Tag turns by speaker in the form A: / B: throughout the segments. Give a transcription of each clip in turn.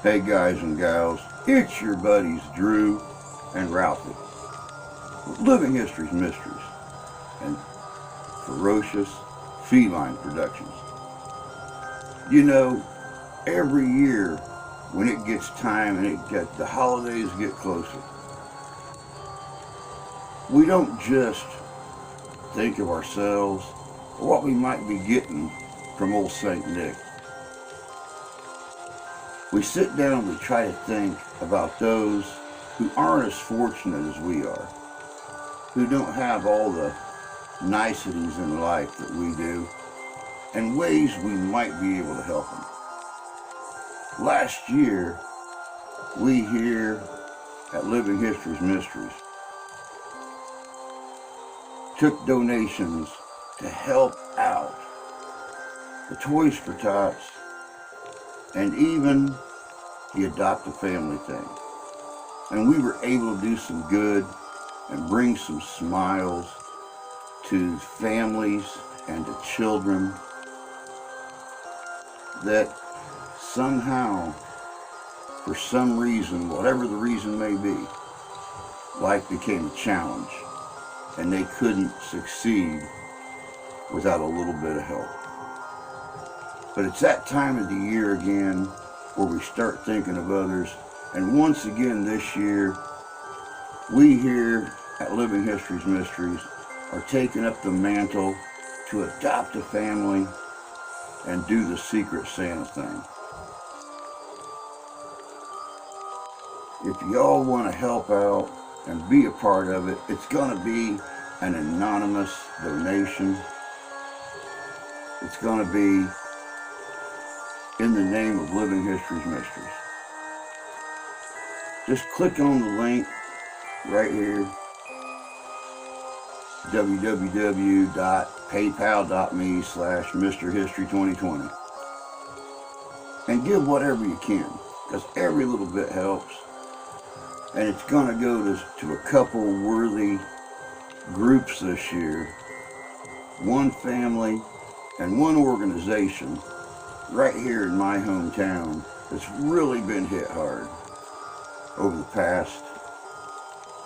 A: Hey guys and gals, it's your buddies Drew and Ralphie with Living History's Mysteries and Ferocious Feline Productions. You know, every year when it gets time and the holidays get closer, we don't just think of ourselves or what we might be getting from old St. Nick. We sit down and we try to think about those who aren't as fortunate as we are, who don't have all the niceties in life that we do, and ways we might be able to help them. Last year, we here at Living History's Mysteries took donations to help out the Toys for Tots and even the Adopt a Family thing. And we were able to do some good and bring some smiles to families and to children that somehow, for some reason, whatever the reason may be, life became a challenge and they couldn't succeed without a little bit of help. But it's that time of the year again where we start thinking of others. And once again this year, we here at Living History's Mysteries are taking up the mantle to adopt a family and do the Secret Santa thing. If y'all want to help out and be a part of it, it's going to be an anonymous donation. It's going to be in the name of Living History's Mysteries. Just click on the link right here, www.paypal.me/MrHistory2020, and give whatever you can, because every little bit helps. And it's going to go to a couple worthy groups this year, one family and one organization right here in my hometown that's really been hit hard over the past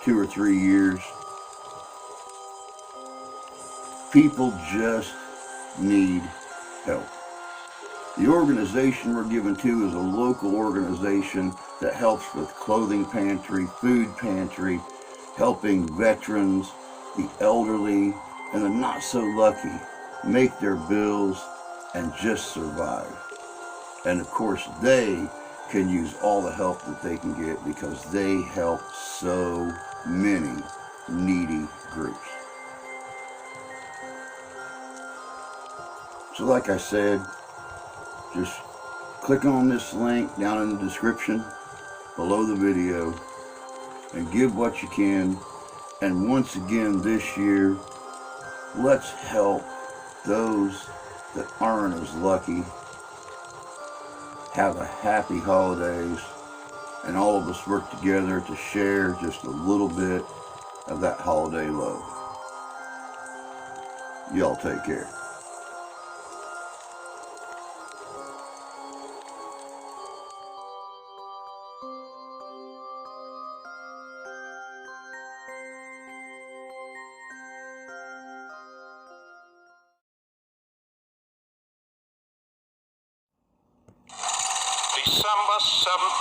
A: 2 or 3 years. People just need help. The organization we're giving to is a local organization that helps with clothing pantry, food pantry, helping veterans, the elderly, and the not so lucky make their bills and just survive. And of course, they can use all the help that they can get because they help so many needy groups. So like I said, just click on this link down in the description below the video and give what you can. And once again this year, let's help those that aren't as lucky. Have a happy holidays, and all of us work together to share just a little bit of that holiday love. Y'all take care.
B: December 7th,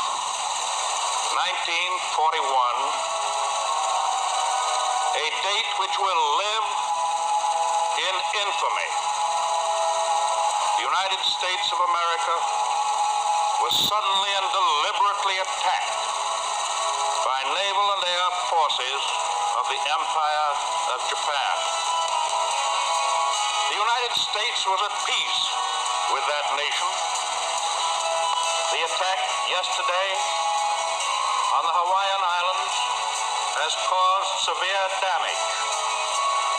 B: 1941, a date which will live in infamy. The United States of America was suddenly and deliberately attacked by naval and air forces of the Empire of Japan. The United States was at peace with that nation. The attack yesterday on the Hawaiian Islands has caused severe damage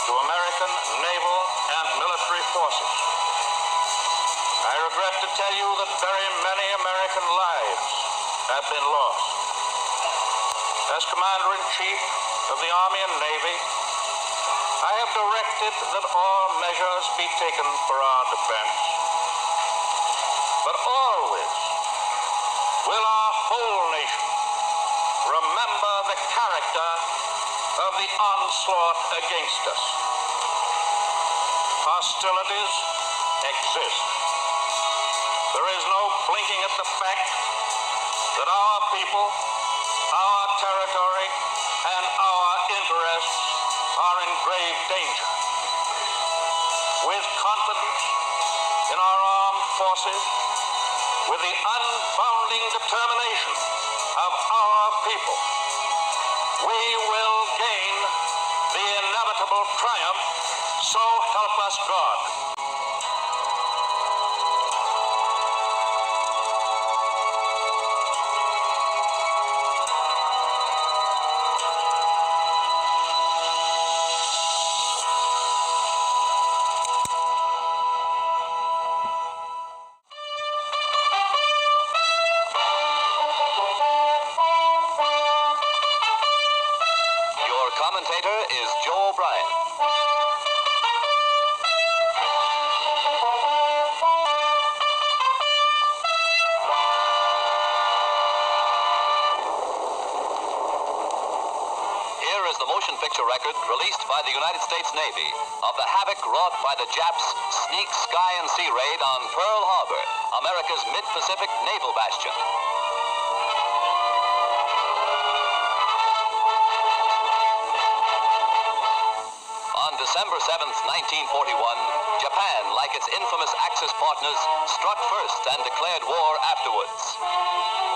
B: to American naval and military forces. I regret to tell you that very many American lives have been lost. As Commander-in-Chief of the Army and Navy, I have directed that all measures be taken for our defense. But always will our character of the onslaught against us. Hostilities exist. There is no blinking at the fact that our people, our territory, and our interests are in grave danger. With confidence in our armed forces, with the unbounding determination of our people, we will gain the inevitable triumph, so help us God.
C: Your commentator is Joe O'Brien. Here is the motion picture record released by the United States Navy of the havoc wrought by the Japs' sneak sky and sea raid on Pearl Harbor, America's mid-Pacific naval bastion. On December 7th, 1941, Japan, like its infamous Axis partners, struck first and declared war afterwards.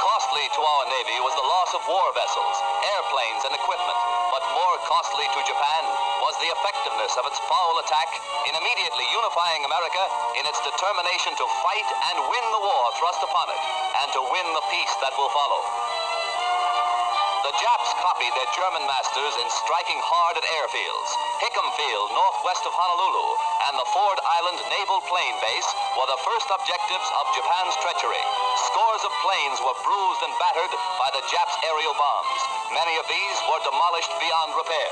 C: Costly to our Navy was the loss of war vessels, airplanes, and equipment, but more costly to Japan was the effectiveness of its foul attack in immediately unifying America in its determination to fight and win the war thrust upon it, and to win the peace that will follow. The Japs copied their German masters in striking hard at airfields. Hickam Field, northwest of Honolulu, and the Ford Island Naval Plane Base were the first objectives of Japan's treachery. Scores of planes were bruised and battered by the Japs' aerial bombs. Many of these were demolished beyond repair.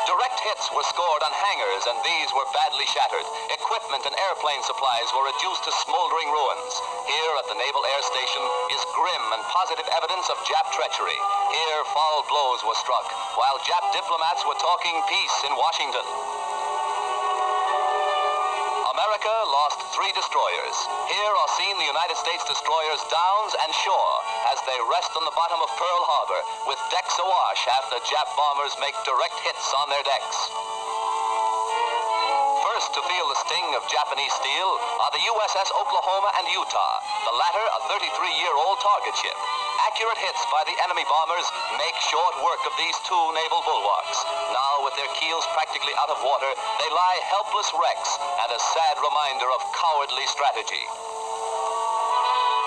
C: Direct hits were scored on hangars, and these were badly shattered. Equipment and airplane supplies were reduced to smoldering ruins. Here at the Naval Air Station is grim and positive evidence of Jap treachery. Here foul blows were struck, while Jap diplomats were talking peace in Washington. America lost 3 destroyers. Here are seen the United States destroyers Downs and Shore as they rest on the bottom of Pearl Harbor with decks awash after Jap bombers make direct hits on their decks. First to feel the sting of Japanese steel are the USS Oklahoma and Utah, the latter a 33-year-old target ship. Accurate hits by the enemy bombers make short work of these 2 naval bulwarks. Now, with their keels practically out of water, they lie helpless wrecks and a sad reminder of cowardly strategy.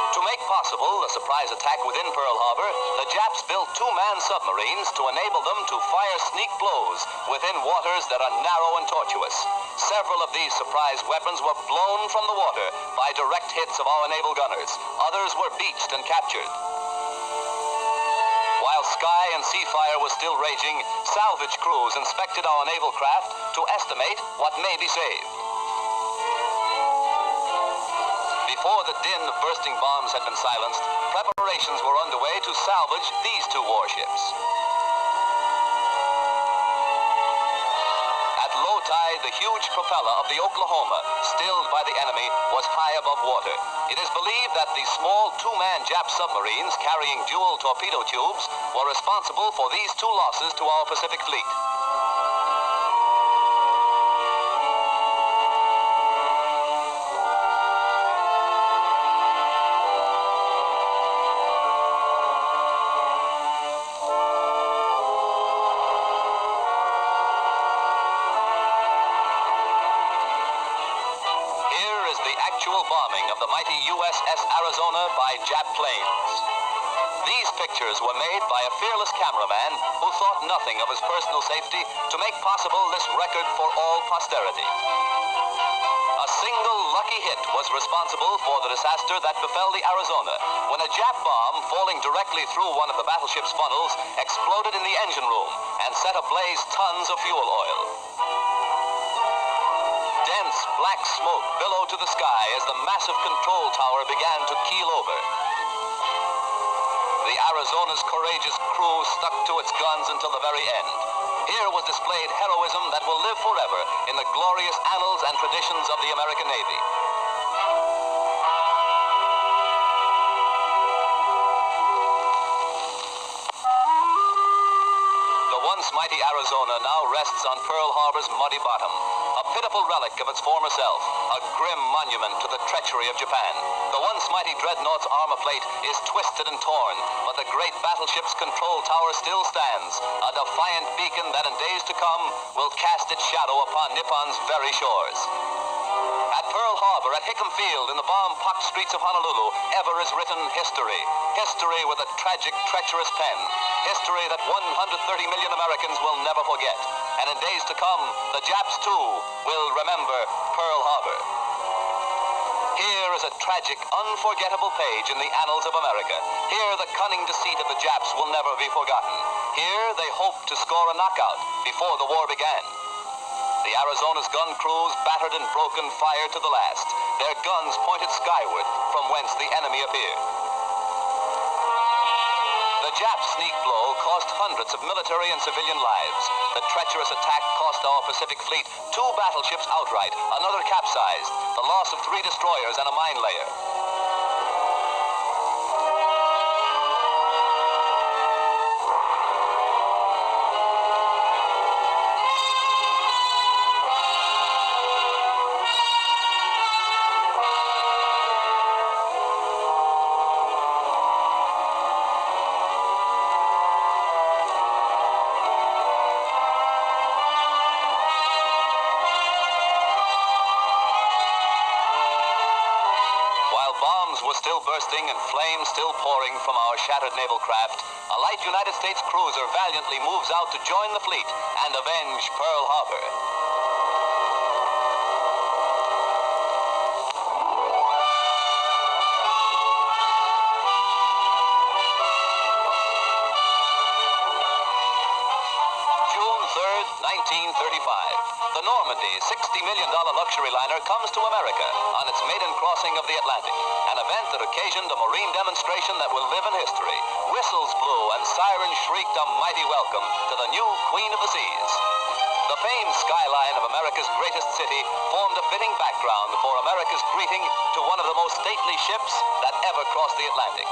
C: To make possible a surprise attack within Pearl Harbor, the Japs built 2-man submarines to enable them to fire sneak blows within waters that are narrow and tortuous. Several of these surprise weapons were blown from the water by direct hits of our naval gunners. Others were beached and captured. While sky and sea fire was still raging, salvage crews inspected our naval craft to estimate what may be saved. Before the din of bursting bombs had been silenced, preparations were underway to salvage these 2 warships. At low tide, the huge propeller of the Oklahoma, stilled by the enemy, was high above water. It is believed that the small 2-man Jap submarines carrying dual torpedo tubes were responsible for these 2 losses to our Pacific Fleet. Actual bombing of the mighty USS Arizona by Jap planes. These pictures were made by a fearless cameraman who thought nothing of his personal safety to make possible this record for all posterity. A single lucky hit was responsible for the disaster that befell the Arizona when a Jap bomb falling directly through one of the battleship's funnels exploded in the engine room and set ablaze tons of fuel oil. Dense black smoke billowed to the sky as the massive control tower began to keel over. The Arizona's courageous crew stuck to its guns until the very end. Here was displayed heroism that will live forever in the glorious annals and traditions of the American Navy. The once mighty Arizona now rests on Pearl Harbor's muddy bottom, a pitiful relic of its former self, a grim monument to the treachery of Japan. The once mighty dreadnought's armor plate is twisted and torn, but the great battleship's control tower still stands, a defiant beacon that in days to come will cast its shadow upon Nippon's very shores. At Pearl Harbor, at Hickam Field, in the bomb-pocked streets of Honolulu, ever is written history. History with a tragic, treacherous pen. History that 130 million Americans will never forget. And in days to come, the Japs, too, will remember Pearl Harbor. Here is a tragic, unforgettable page in the annals of America. Here, the cunning deceit of the Japs will never be forgotten. Here, they hoped to score a knockout before the war began. The Arizona's gun crews, battered and broken, fired to the last. Their guns pointed skyward, from whence the enemy appeared. The Jap sneak blow cost hundreds of military and civilian lives. The treacherous attack cost our Pacific Fleet 2 battleships outright, another capsized, the loss of 3 destroyers and a mine layer. Were still bursting and flames still pouring from our shattered naval craft, a light United States cruiser valiantly moves out to join the fleet and avenge Pearl Harbor. June 3rd, 1935. The Normandy, $60 million luxury liner, comes to America on its maiden crossing of the Atlantic, an event that occasioned a marine demonstration that will live in history. Whistles blew and sirens shrieked a mighty welcome to the new Queen of the Seas. The famed skyline of America's greatest city formed a fitting background for America's greeting to one of the most stately ships that ever crossed the Atlantic.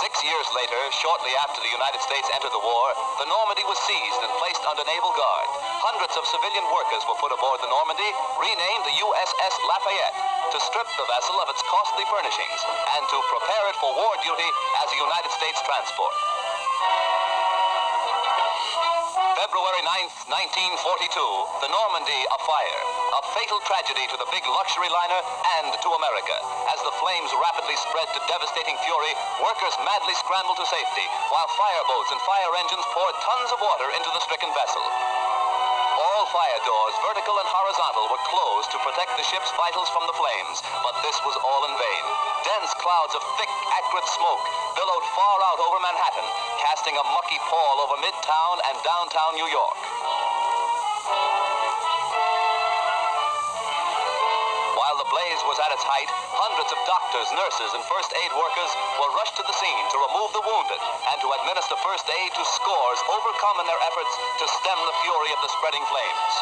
C: 6 years later, shortly after the United States entered the war, the Normandy was seized and placed under naval guard. Hundreds of civilian workers were put aboard the Normandy, renamed the USS Lafayette, to strip the vessel of its costly furnishings and to prepare it for war duty as a United States transport. February 9th, 1942, the Normandy afire, a fatal tragedy to the big luxury liner and to America. As the flames rapidly spread to devastating fury, workers madly scrambled to safety, while fireboats and fire engines poured tons of water into the stricken vessel. All fire doors, vertical and horizontal, were closed to protect the ship's vitals from the flames, but this was all in vain. Dense clouds of thick, acrid smoke billowed far out over Manhattan, casting a mucky pall over Midtown and downtown New York. While the blaze was at its height, hundreds of doctors, nurses, and first aid workers were rushed to the scene to remove the wounded and to administer first aid to scores overcome in their efforts to stem the fury of the spreading flames.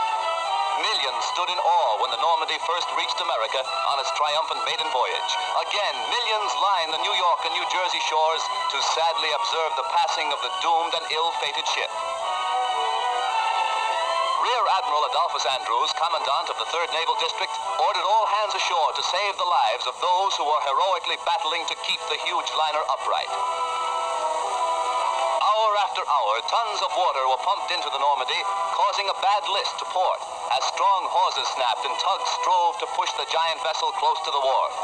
C: Millions stood in awe when the Normandy first reached America on its triumphant maiden voyage. Again, millions lined the New York and New Jersey shores to sadly observe the passing of the doomed and ill-fated ship. Rear Admiral Adolphus Andrews, Commandant of the 3rd Naval District, ordered all hands ashore to save the lives of those who were heroically battling to keep the huge liner upright. Hour after hour, tons of water were pumped into the Normandy, causing a bad list to port, as strong hawsers snapped and tugs strove to push the giant vessel close to the wharf.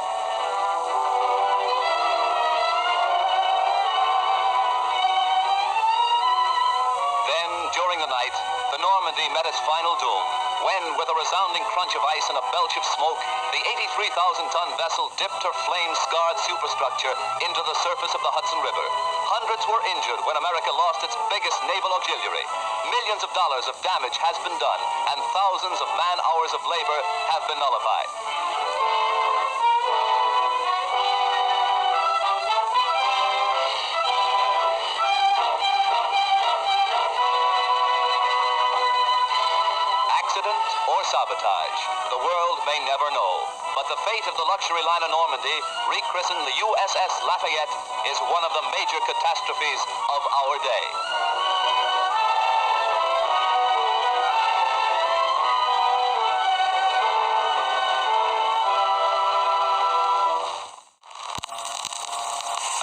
C: Then, during the night, the Normandy met its final doom, when, with a resounding crunch of ice and a belch of smoke, the 83,000-ton vessel dipped her flame-scarred superstructure into the surface of the Hudson River. Hundreds were injured when America lost its biggest naval auxiliary. Millions of dollars of damage has been done, and thousands of man-hours of labor have been nullified. sabotage. The world may never know, but the fate of the luxury liner Normandy, rechristened the USS Lafayette, is one of the major catastrophes of our day.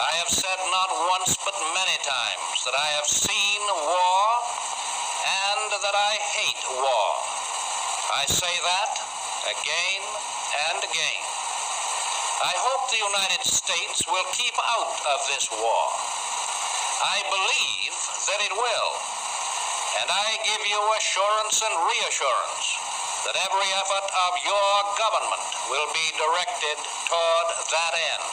B: I have said not once but many times that I have seen war and that I hate war. I say that again and again. I hope the United States will keep out of this war. I believe that it will, and I give you assurance and reassurance that every effort of your government will be directed toward that end,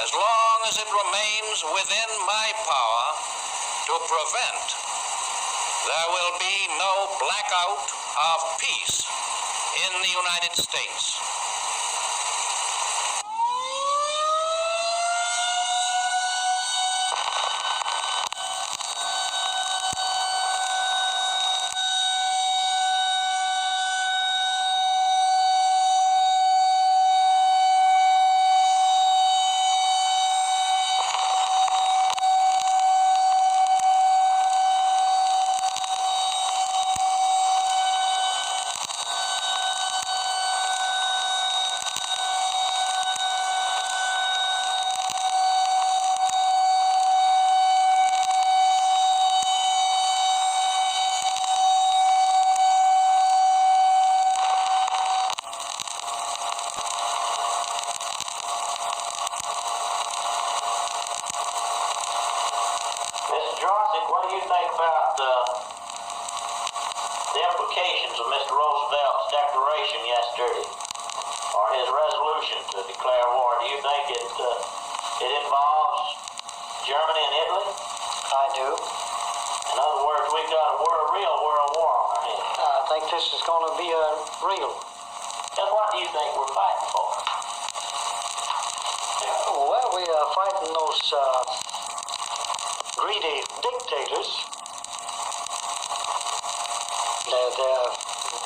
B: as long as it remains within my power to prevent. There will be no blackout of peace in the United States. What do you think about the implications of Mr. Roosevelt's declaration yesterday, or his resolution to declare war? Do you think it involves Germany and Italy?
D: I do.
B: In other words, we've got a real world war on our hands.
D: I think this is going to be a real.
B: Then what do you think we're fighting for?
D: Well, we are fighting those greedy dictators.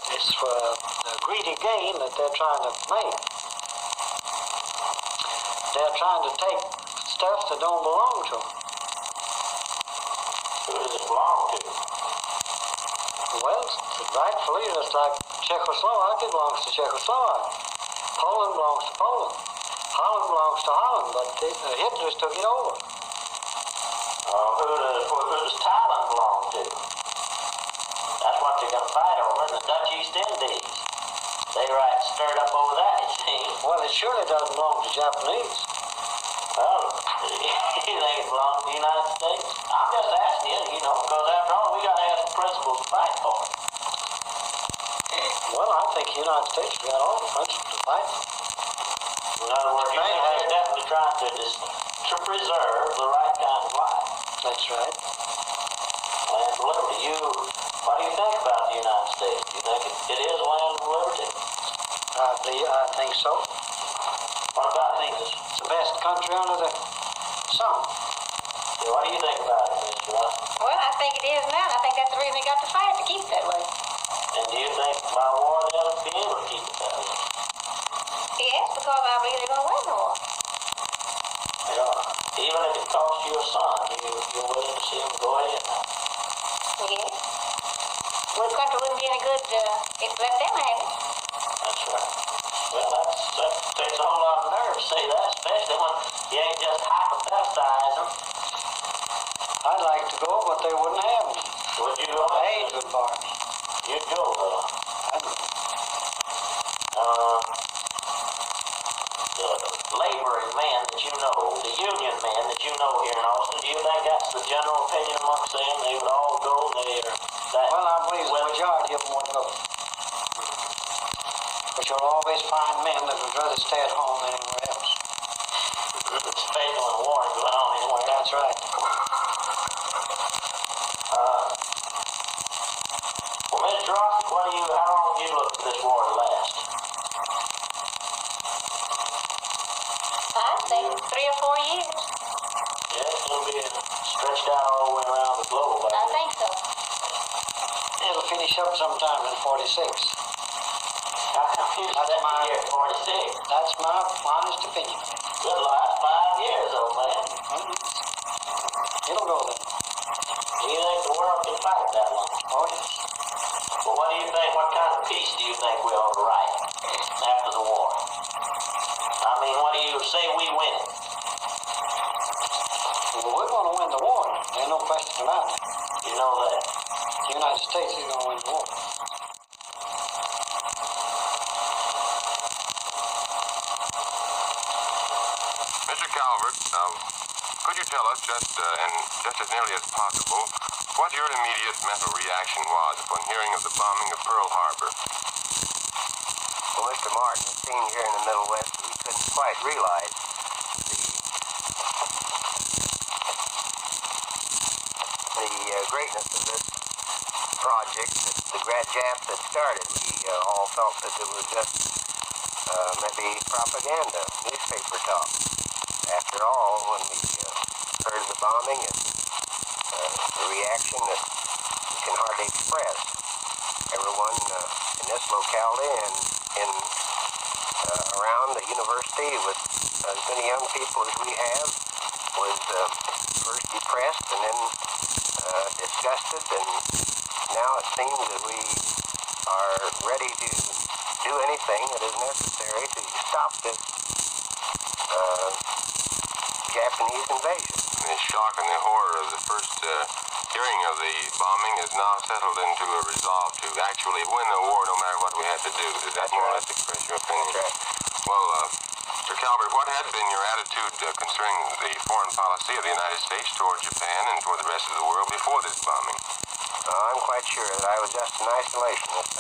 D: It's for a greedy gain that they're trying to make. They're trying to take stuff that don't belong to them.
B: Who does it belong to?
D: Well, rightfully, just like Czechoslovakia belongs to Czechoslovakia. Poland belongs to Poland. Holland belongs to Holland, but Hitler took it over.
B: Who does Thailand belong to? That's what they're going to fight over, in the Dutch East Indies. They stirred up over that, it seems.
D: Well, it surely doesn't belong to Japanese.
B: Well, you think it belongs to the United States? I'm just asking you, because after all, we got to have some principles to fight for.
D: Well, I think the United States has got all the principles to fight for.
B: In other words, they're definitely trying to preserve the right kind of life.
D: That's right.
B: Land of liberty. What do you think about the United States? Do you think it is land of liberty?
D: I think so.
B: What about England?
D: It's the best country under the sun.
B: Yeah, what do you think about it, Mr. Russ?
E: Well, I think it is now, and I think that's the reason they got to fight to keep it that way.
B: And do you think by war they'll be able to keep it that way?
E: Yes, because I really don't win no war.
B: Even if it costs you a son, you're willing to see him go ahead now?
E: Yes. Well, the country wouldn't be any good if let them have it.
B: That's right. Well, that takes a whole lot of nerve to say that, especially when you ain't just hypothesizing.
D: I'd like to go, but they wouldn't have me.
B: Would you go?
D: The age would bar me.
B: You'd go, though.
D: I'd go.
B: The laboring man that you know, the union man that you know here in Austin, do you think that's the general opinion amongst them? They would all go there?
D: Well, I believe the majority of them would go. But you'll always find men that would rather stay at home than anywhere else.
B: Especially when the war is going on anywhere else.
D: That's right.
B: Well, Mr. Ross, how long do you look for this war to last?
E: I'd say 3 or 4 years.
B: Yeah, it's going to be stretched out all the way around the globe.
E: I think so.
D: It'll finish up sometime in 46. That's my honest opinion.
F: Good last 5 years, old man.
D: It'll go then.
F: Do you think the world can fight that long?
D: Oh, yes.
F: Well, what do you think? What kind of peace do you think we ought to write after the war? I mean, what do you say we win it?
D: Well, we're going to win the war. There's no question about it.
F: You know that.
D: The United States is going to win the war.
G: Mr. Calvert, could you tell us just as nearly as possible what your immediate mental reaction was upon hearing of the bombing of Pearl Harbor?
H: Well, Mr. Martin, being here in the Middle West, we couldn't quite realize the greatness of this project that the Japs had started. We all felt that it was just maybe propaganda, newspaper talk. After all, when we heard of the bombing and the reaction that we can hardly express, everyone in this locality and in around the university with as many young people as we have was first depressed and then disgusted, and now it seems that we are ready to do anything that is necessary to stop this Japanese invasion.
G: The shock and the horror of the first hearing of the bombing has now settled into a resolve to actually win the war no matter what we had to do. Does that more or less express your opinion?
H: That's right.
G: Well, Mr. Calvert, what had been your attitude concerning the foreign policy of the United States toward Japan and toward the rest of the world before this bombing?
H: I'm quite sure that I was just an isolationist.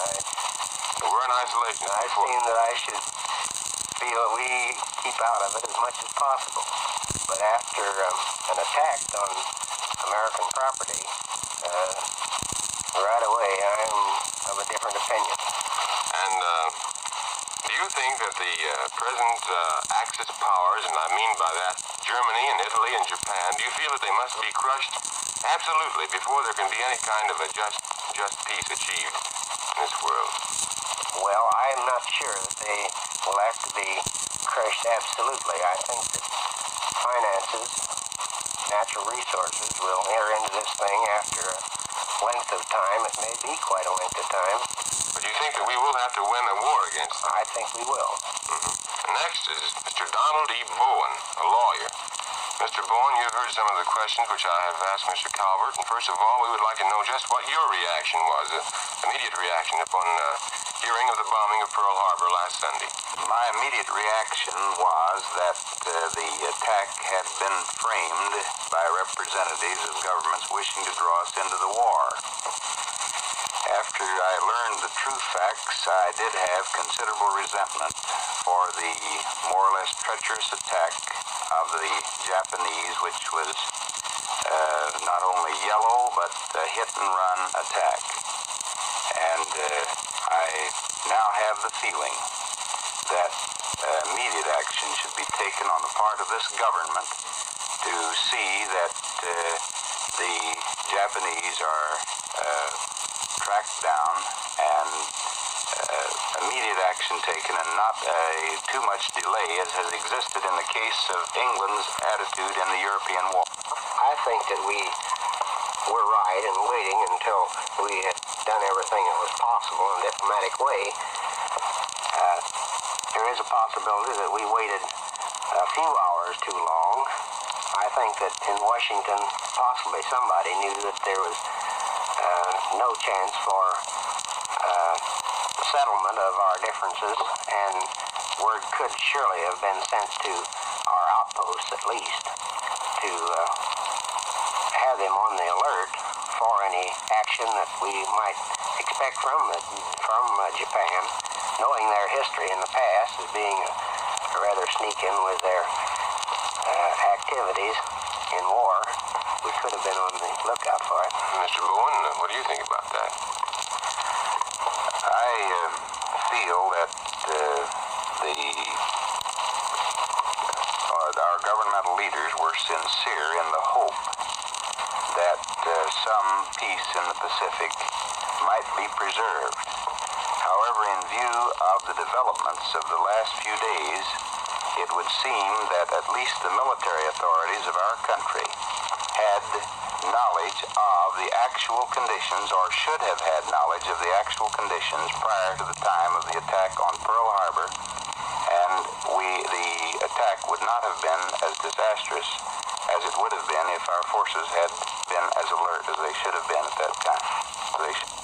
G: You were an isolationist
H: I
G: before.
H: seen that I should feel that we keep out of it as much as possible. But after an attack on American property, right away I'm of a different opinion.
G: And do you think that the present Axis powers, and I mean by that Germany and Italy and Japan, do you feel that they must be crushed absolutely before there can be any kind of a just peace achieved in this world?
H: Well, I'm not sure that they will have to be crushed absolutely. I think that finances, natural resources will enter into this thing after a length of time. It may be quite a length of time.
G: But do you think that we will have to win a war against them?
H: I think we will.
G: And next is Mr. Donald E. Bowen, a lawyer. Mr. Bowen, you've heard some of the questions which I have asked Mr. Calvert, and first of all, we would like to know just what your reaction was, immediate reaction upon hearing of the bombing of Pearl Harbor last Sunday.
I: My immediate reaction was that the attack had been framed by representatives of governments wishing to draw us into the war. After I learned the true facts, I did have considerable resentment for the more or less treacherous attack of the Japanese, which was not only yellow, but a hit-and-run attack. And I now have the feeling that immediate action should be taken on the part of this government to see that the Japanese are tracked down and immediate action taken, and not too much delay as has existed in the case of England's attitude in the European War.
H: I think that we were right in waiting until we had done everything that was possible in a diplomatic way. There is a possibility that we waited a few hours too long. I think that in Washington, possibly somebody knew that there was no chance for settlement of our differences, and word could surely have been sent to our outposts at least to have them on the alert for any action that we might expect from Japan, knowing their history in the past as being rather sneaking with their activities in war. We could have been on the lookout for it.
G: Mr. Bowen, what do you think about that?
I: I feel that our governmental leaders were sincere in the hope that some peace in the Pacific might be preserved. However, in view of the developments of the last few days, it would seem that at least the military authorities of our country had knowledge of the actual conditions, or should have had knowledge of the actual conditions prior to the time of the attack on Pearl Harbor, and the attack would not have been as disastrous as it would have been if our forces had been as alert as they should have been at that time.